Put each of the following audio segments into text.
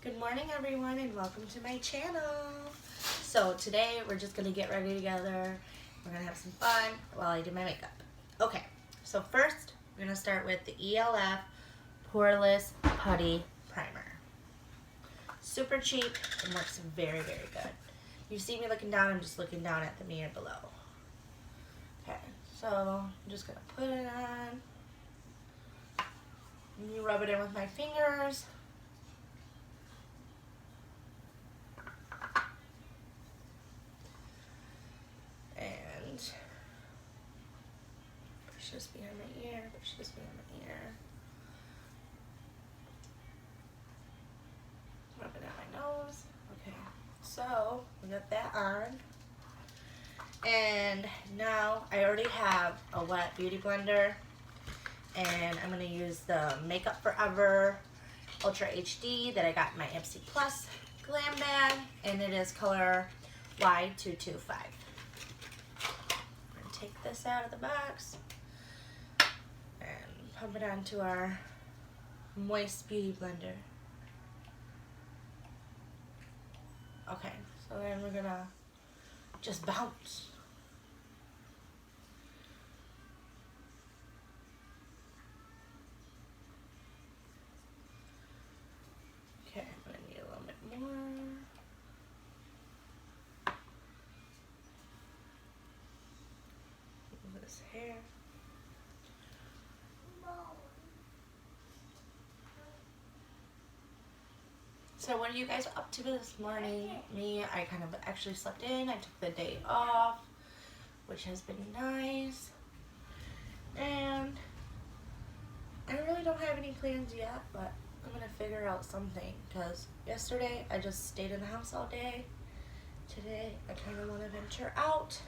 Good morning everyone and welcome to my channel. So today we're just going to get ready together. We're going to have some fun while I do my makeup. Okay, so first we're going to start with the ELF Poreless Putty Primer. Super cheap and works very, very good. You see me looking down, I'm just looking down at the mirror below. Okay, so I'm just going to put it on. And you rub it in with my fingers. And push this behind my ear, push this behind my ear. Rub it on my nose. Okay, so we got that on. And now I already have a wet beauty blender. And I'm going to use the Makeup Forever Ultra HD that I got in my MC Plus glam bag. And it is color Y225. Take this out of the box and pump it onto our moist beauty blender. Okay, so then we're gonna just bounce. Okay, I'm gonna need a little bit more. This hair. So what are you guys up to this morning? Me, I kind of actually slept in. I took the day off, which has been nice. And I really don't have any plans yet, but I'm gonna figure out something because yesterday I just stayed in the house all day. Today I kind of want to venture out.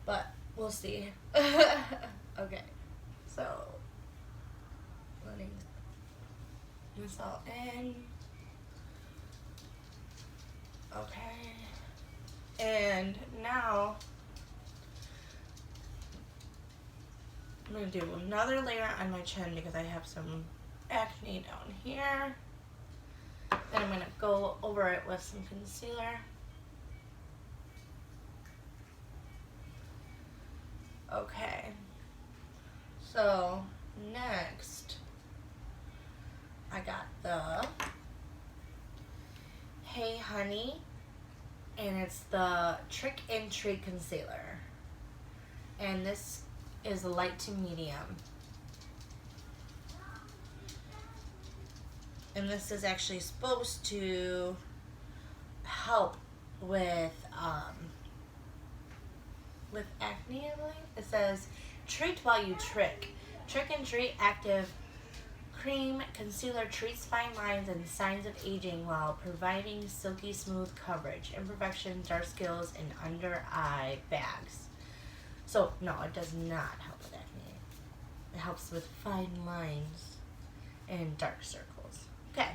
But we'll see. Okay, so letting this all in. Okay, and now I'm gonna do another layer on my chin because I have some acne down here. Then I'm gonna go over it with some concealer. Okay, so next I got the Hey Honey, and it's the Trick and Treat Concealer, and this is light to medium, and this is actually supposed to help with acne, I believe. It says, treat while you trick. Trick and Treat Active Cream Concealer treats fine lines and signs of aging while providing silky smooth coverage, imperfections, dark skills, and under eye bags. So, no, it does not help with acne. It helps with fine lines and dark circles. Okay.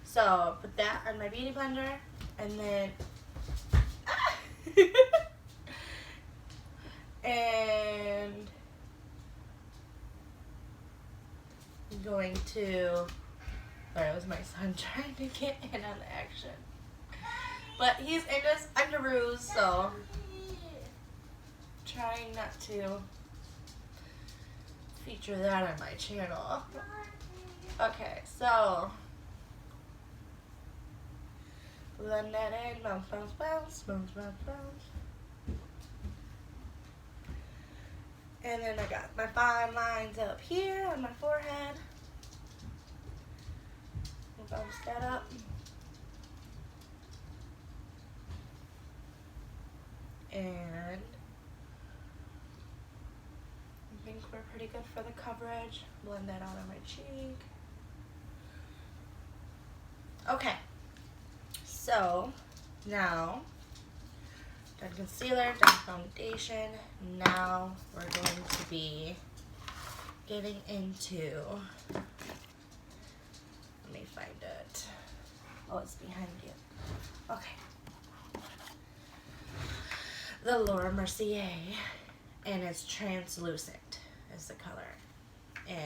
So, put that on my beauty blender, and then and I'm going to, sorry, it was my son trying to get in on the action. But he's in his underoos, so trying not to feature that on my channel. Okay, so blend that in, bounce, bounce, bounce, bounce, bounce, bounce. And then I got my fine lines up here on my forehead. We'll bounce that up. And I think we're pretty good for the coverage. Blend that out on my cheek. Okay, so now done concealer, done foundation. Now we're going to be getting into, let me find it. Oh, it's behind you. Okay. The Laura Mercier, and it's translucent is the color. And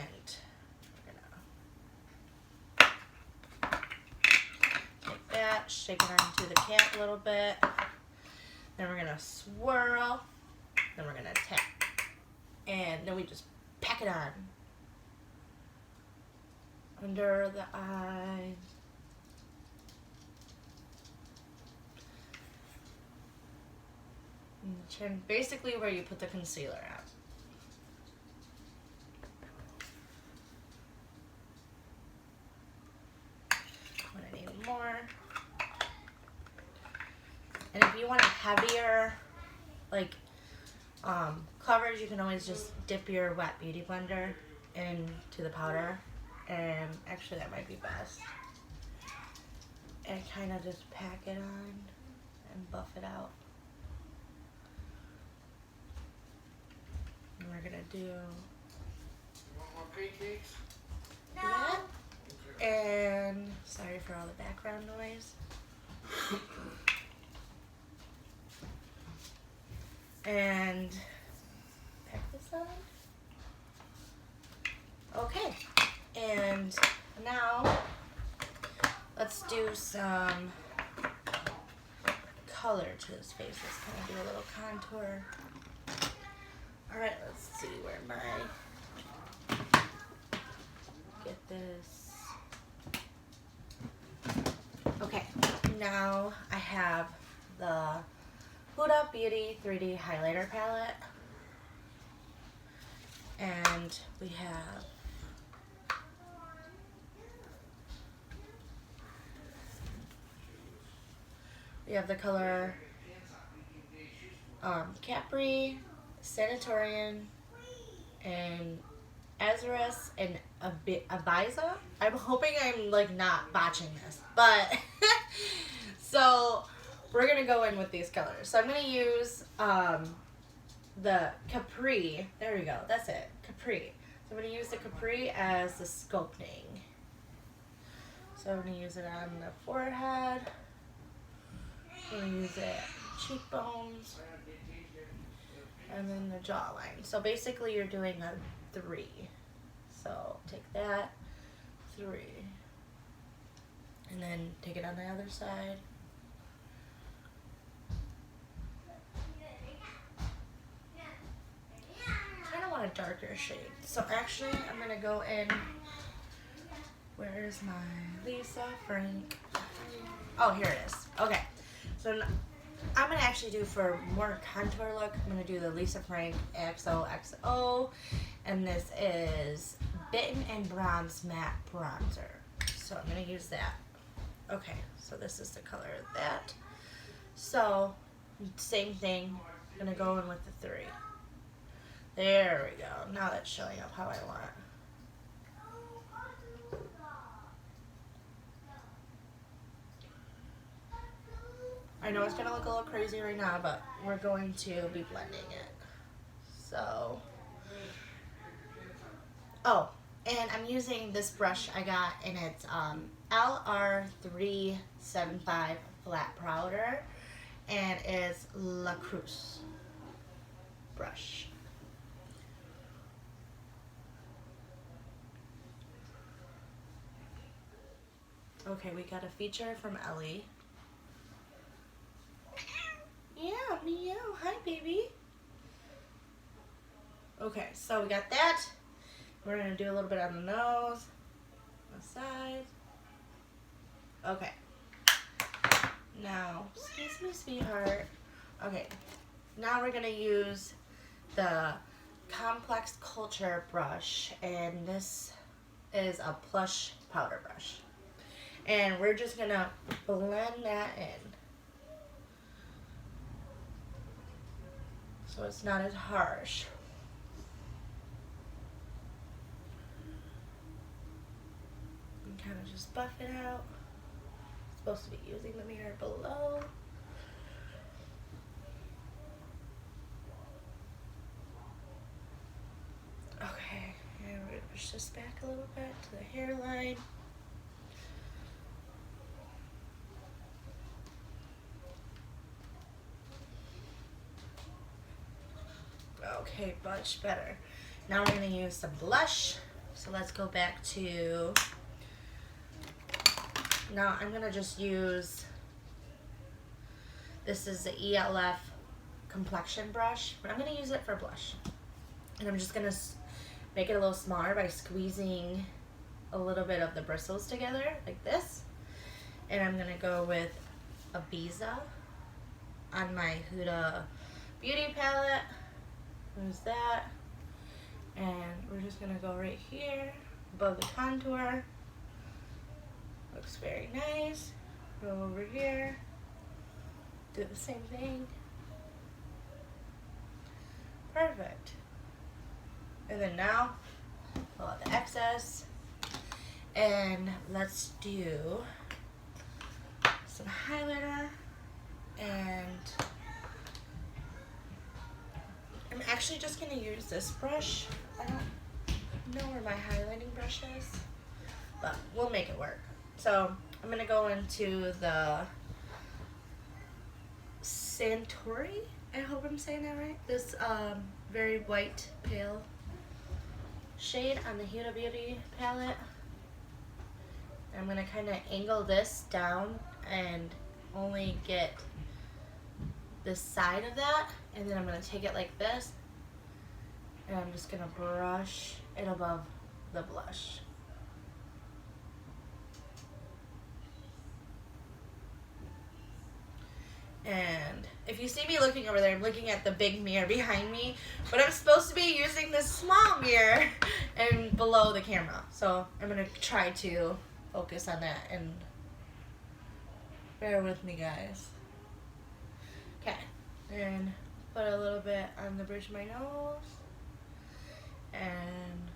we're gonna much. Shake it onto the cap a little bit. Then we're going to swirl. Then we're going to tap. And then we just pack it on. Under the eye. And chin, basically where you put the concealer at. When I need more. And if you want a heavier, like, coverage, you can always just dip your wet beauty blender into the powder. And actually that might be best. And kind of just pack it on and buff it out. And we're gonna do more pancakes? that. And sorry for all the background noise. And pack this on. Okay. And now let's do some color to his face. Let's kind of do a little contour. All right, let's see where my, get this. Okay, now I have the Huda Beauty 3D highlighter palette. And we have the color Capri, Sanatorian, and Azurus, and Abiza. I'm hoping I'm like not botching this, but so we're gonna go in with these colors. So I'm gonna use the Capri. There we go. That's it. Capri. So I'm gonna use the Capri as the sculpting. So I'm gonna use it on the forehead. I'm gonna use it cheekbones, and then the jawline. So basically you're doing a 3. So take that, 3. And then take it on the other side. I kind of want a darker shade. So actually I'm gonna go in, where's my Lisa Frank? Oh, here it is. Okay. So I'm going to actually do, for more contour look, I'm going to do the Lisa Frank XOXO. And this is Bitten and Bronze Matte Bronzer. So I'm going to use that. Okay, so this is the color of that. So, same thing. I'm going to go in with the 3. There we go. Now that's showing up how I want. I know it's going to look a little crazy right now, but we're going to be blending it. So, oh, and I'm using this brush I got, and it's LR375 flat powder, and it's La Cruz brush. Okay, we got a feature from Ellie. Yeah, meow. Hi, baby. Okay, so we got that. We're going to do a little bit on the nose, on the side. Okay. Now, excuse me, sweetheart. Okay, now we're going to use the Complex Culture brush, and this is a plush powder brush. And we're just going to blend that in. So it's not as harsh. And kind of just buff it out. Supposed to be using the mirror below. Okay, and we're gonna push this back a little bit to the hairline. Okay, much better. Now we're going to use some blush. So let's go back to, now I'm going to just use This is the ELF complexion brush, but I'm going to use it for blush. And I'm just going to make it a little smaller by squeezing a little bit of the bristles together like this. And I'm going to go with Ibiza on my Huda Beauty palette. There's that. And we're just going to go right here above the contour. Looks very nice. Go over here. Do the same thing. Perfect. And then now, pull out the excess. And let's do some highlighter. And I'm actually just going to use this brush. I don't know where my highlighting brush is, but we'll make it work. So I'm going to go into the Santori, I hope I'm saying that right. This very white pale shade on the Huda Beauty palette. I'm going to kind of angle this down and only get this side of that, and then I'm going to take it like this, and I'm just going to brush it above the blush. And if you see me looking over there, I'm looking at the big mirror behind me, but I'm supposed to be using this small mirror and below the camera. So I'm going to try to focus on that, and bear with me, guys. Okay, and put a little bit on the bridge of my nose, and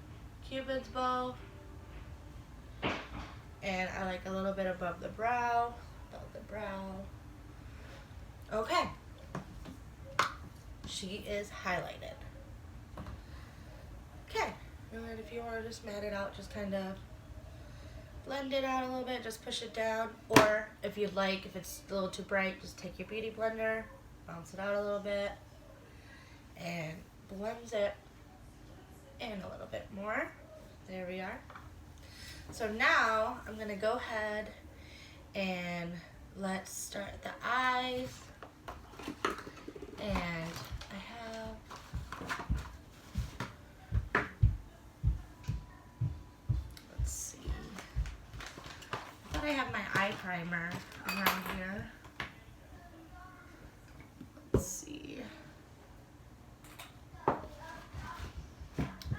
Cupid's bow, and I like a little bit above the brow, Okay, she is highlighted. Okay, and then if you want to just mat it out, just kind of blend it out a little bit, just push it down. Or if you'd like, if it's a little too bright, just take your beauty blender, bounce it out a little bit, and blends it in a little bit more. There we are. So now I'm gonna go ahead and let's start at the eyes. And I have, let's see, I thought I have my eye primer around here. Let's see.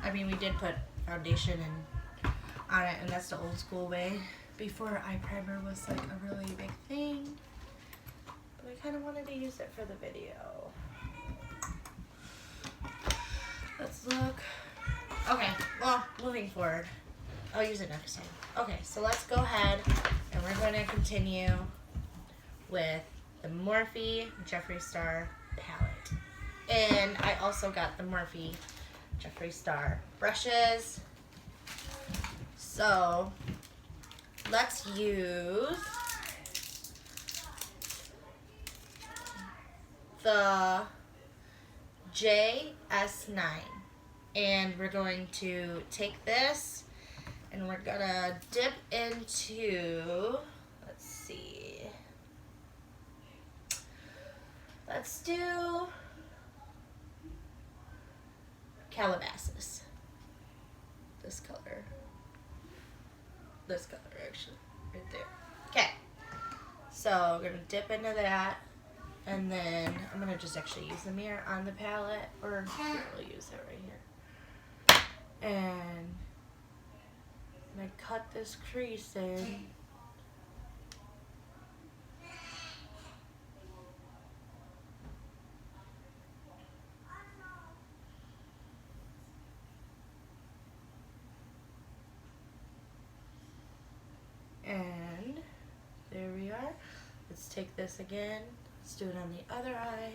I mean, we did put foundation on it, and that's the old school way. Before eye primer was like a really big thing, but I kind of wanted to use it for the video. Let's look. Okay, well, moving forward, I'll use it next time. Okay, so let's go ahead and we're going to continue with the Morphe Jeffree Star palette. And I also got the Morphe Jeffree Star brushes. So let's use the JS9, and we're going to take this and we're gonna dip into, let's see, let's do Calabasas, this color actually, right there. Okay, so we're gonna dip into that. And then I'm going to just actually use the mirror on the palette, or we'll use it right here. And I'm going to cut this crease in. And there we are. Let's take this again. Let's do it on the other eye.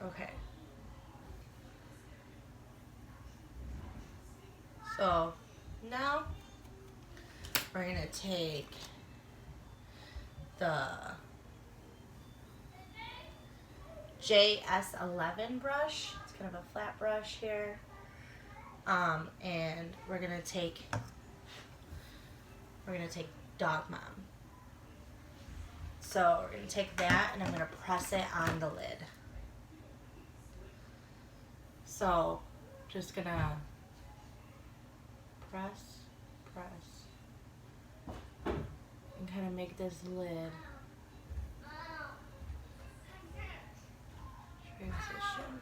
Okay. So now we're going to take the JS11 brush. It's kind of a flat brush here. And we're gonna take Dog Mom. So we're gonna take that and I'm gonna press it on the lid. So just gonna press, and kind of make this lid transition.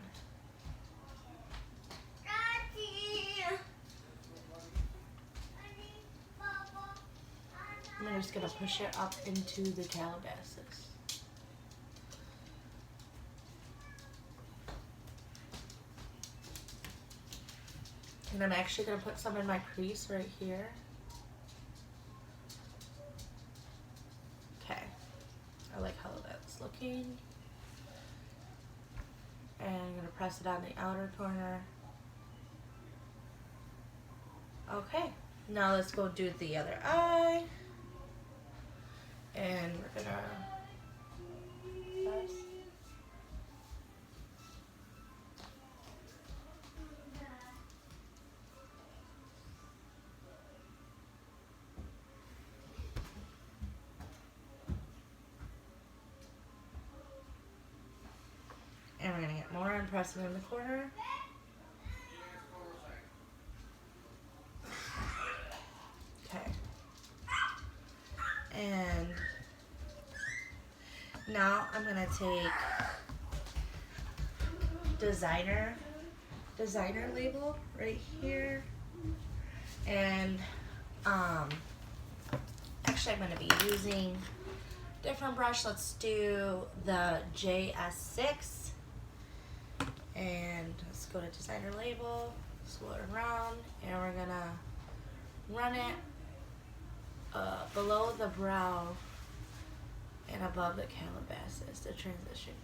I'm just gonna push it up into the Calabasas. And I'm actually gonna put some in my crease right here. Okay, I like how that's looking. And I'm gonna press it on the outer corner. Okay, now let's go do the other eye. And we're gonna press. And we're gonna get more and press it in the corner. Okay. And now I'm gonna take designer label right here. And actually I'm gonna be using different brush. Let's do the JS6. And let's go to designer label, swirl it around, and we're gonna run it below the brow and above the Calabasas, the transition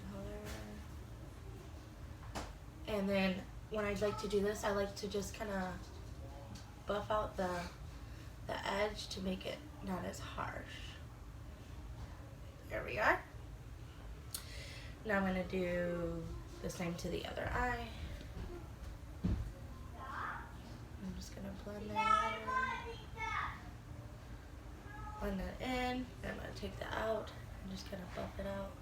color. And then when I like to do this, I like to just kind of buff out the edge to make it not as harsh. There we are. Now I'm gonna do the same to the other eye. I'm just gonna blend that in. And I'm gonna take that out and just kind of buff it out.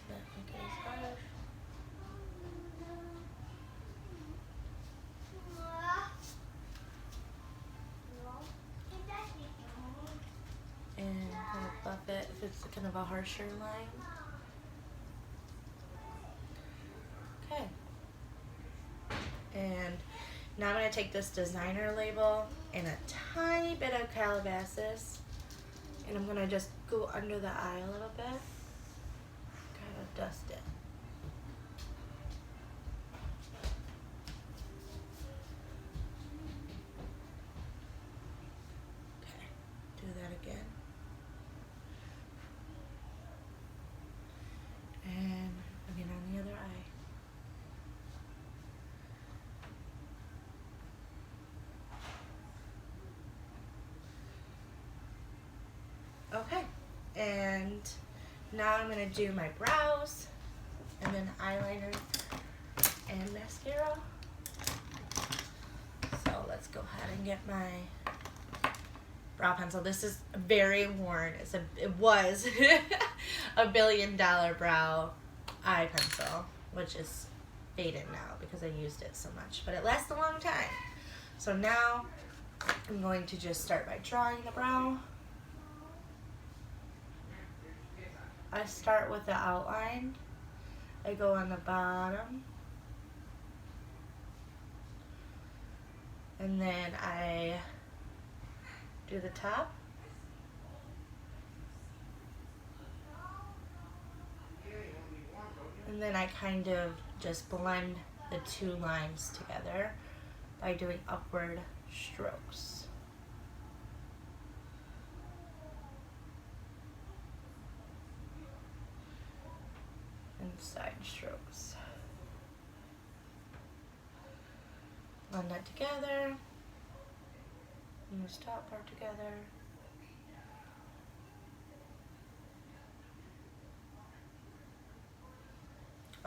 Not make it as harsh. And kind of buff it if it's kind of a harsher line. Okay. And now I'm going to take this designer label and a tiny bit of Calabasas, and I'm going to just go under the eye a little bit, kind of dust it. Okay, do that again. And again on the other eye. Okay, and now I'm gonna do my brows, and then eyeliner and mascara. So let's go ahead and get my brow pencil. This is very worn. It was a $1 billion brow eye pencil, which is faded now because I used it so much, but it lasts a long time. So now I'm going to just start by drawing the brow. I start with the outline. I go on the bottom. And then I do the top. And then I kind of just blend the two lines together by doing upward strokes. And side strokes. Blend that together. And this top part together.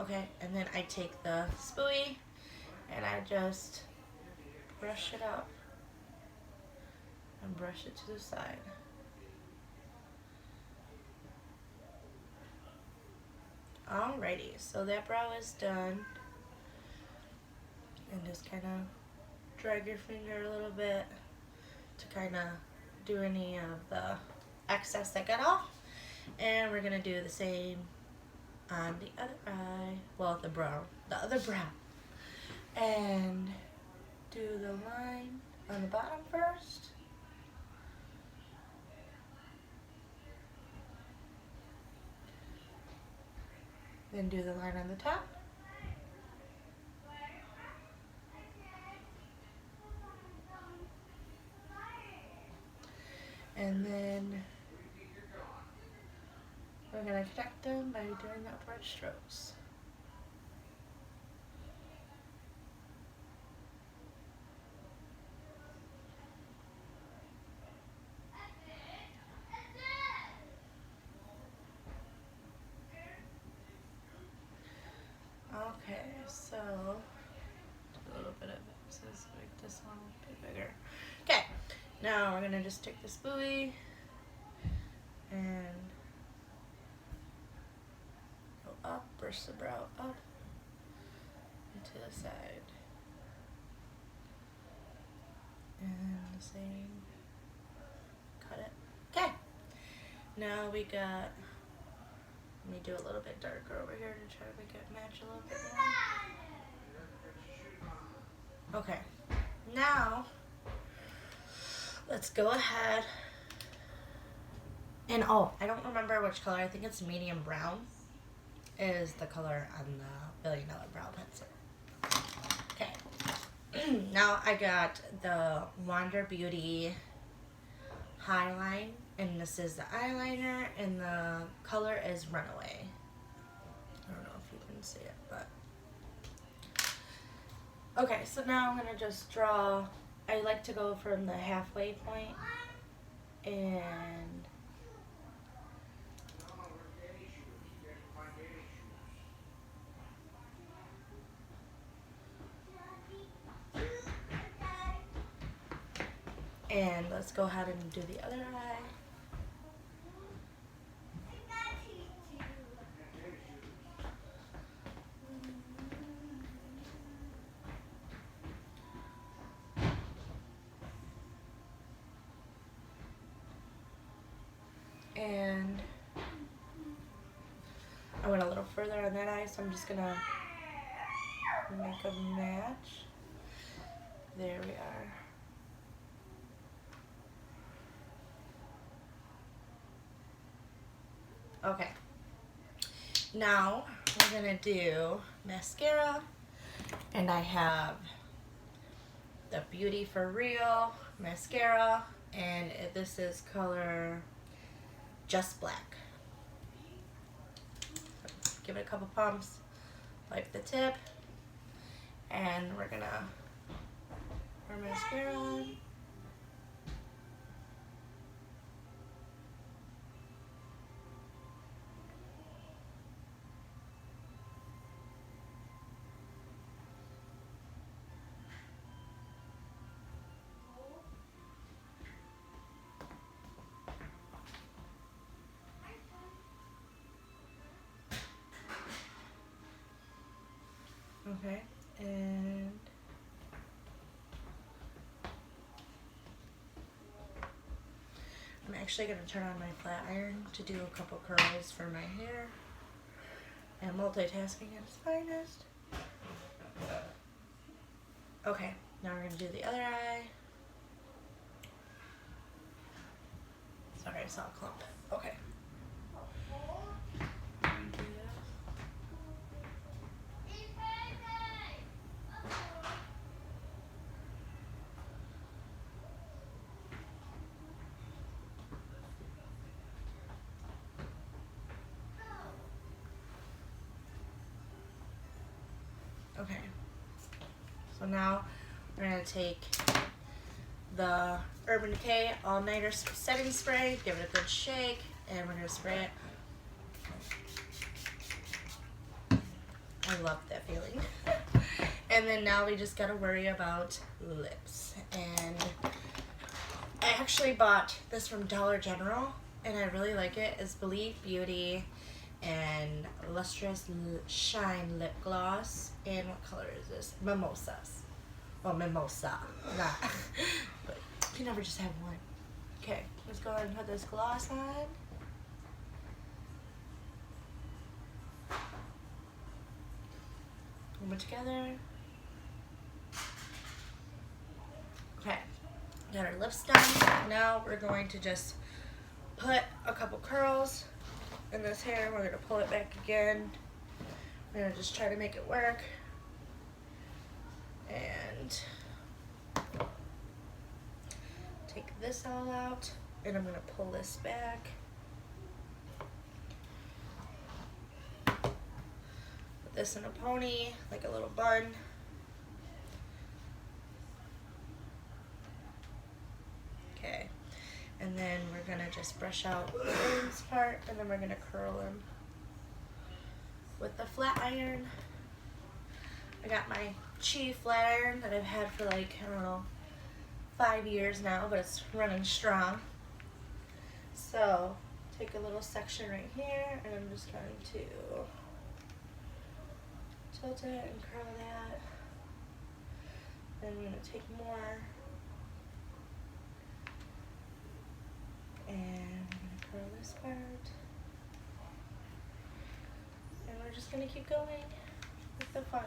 Okay, and then I take the spoolie and I just brush it up and brush it to the side. Alrighty, so that brow is done. And just kind of drag your finger a little bit to kind of do any of the excess that got off. And we're gonna do the same on the other eye, well, the other brow. And do the line on the bottom first. Then do the line on the top. And then we're going to connect them by doing the upward strokes. Okay, so do a little bit of it. So let's make this one a bit bigger. Okay, now we're gonna just take the spoolie and go up, brush the brow up and to the side. And the same, cut it. Okay, now we got, let me do a little bit darker over here to try to make it match a little bit more. Okay, now let's go ahead and, oh, I don't remember which color, I think it's medium brown is the color on the $1 Billion Brow Pencil. Okay, now I got the Wander Beauty Highline, and this is the eyeliner, and the color is Runaway. I don't know if you can see it, but okay, so now I'm gonna just draw. I like to go from the halfway point and let's go ahead and do the other eye. And I went a little further on that eye, so I'm just gonna make a match. There we are. Okay, now we're gonna do mascara, and I have the Beauty for Real mascara, and this is color Just Black. Give it a couple pumps, wipe the tip, and we're gonna pour mascara on. Okay, and I'm actually going to turn on my flat iron to do a couple curls for my hair. And multitasking at its finest. Okay, now we're going to do the other eye. Sorry, I saw a clump. Okay. Okay, so now we're going to take the Urban Decay All Nighter Setting Spray, give it a good shake, and we're going to spray it I love that feeling. And then now we just gotta worry about lips. And I actually bought this from Dollar General, and I really like it. It's Believe Beauty and Lustrous Shine Lip Gloss. And what color is this? Mimosas. Well, mimosa. Not. But you can never just have one. Okay, let's go ahead and put this gloss on. Put it together. Okay, got our lips done. Now we're going to just put a couple curls in this hair. We're gonna pull it back again. We're gonna just try to make it work. And take this all out, and I'm gonna pull this back. Put this in a pony, like a little bun. Okay, and then we're gonna just brush out the ends part, and then we're gonna curl them with the flat iron. I got my Chi flat iron that I've had for like, I don't know, 5 years now, but it's running strong. So take a little section right here, and I'm just going to tilt it and curl that. Then I'm going to take more, and I'm going to curl this part. And we're just going to keep going with the fun.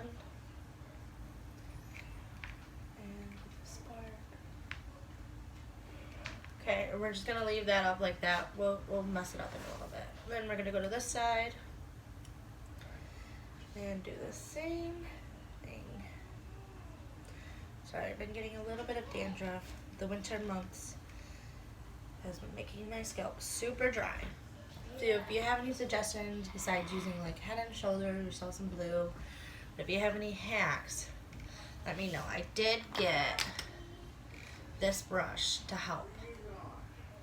Okay, we're just gonna leave that up like that. We'll mess it up in a little bit. Then we're gonna go to this side and do the same thing. Sorry, I've been getting a little bit of dandruff. The winter months has been making my scalp super dry. So if you have any suggestions besides using like Head and Shoulders or Selsun Blue, if you have any hacks, let me know. I did get this brush to help.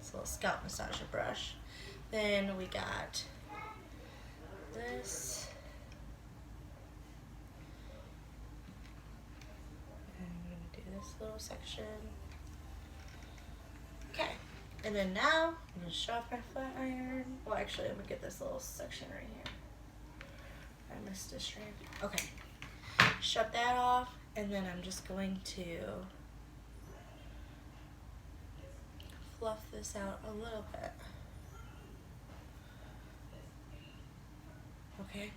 It's a little scalp massager brush. Then we got this. And I'm gonna do this little section. Okay. And then now I'm gonna show off my flat iron. Well, actually, I'm gonna get this little section right here. I missed a strand. Okay. Shut that off, and then I'm just going to fluff this out a little bit. Okay.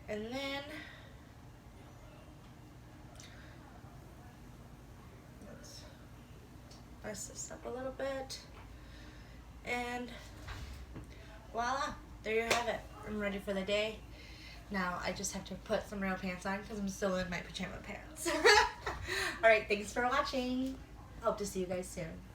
And then let's mess this up a little bit. And voila, there you have it. I'm ready for the day. Now I just have to put some real pants on because I'm still in my pajama pants. Alright, thanks for watching. Hope to see you guys soon.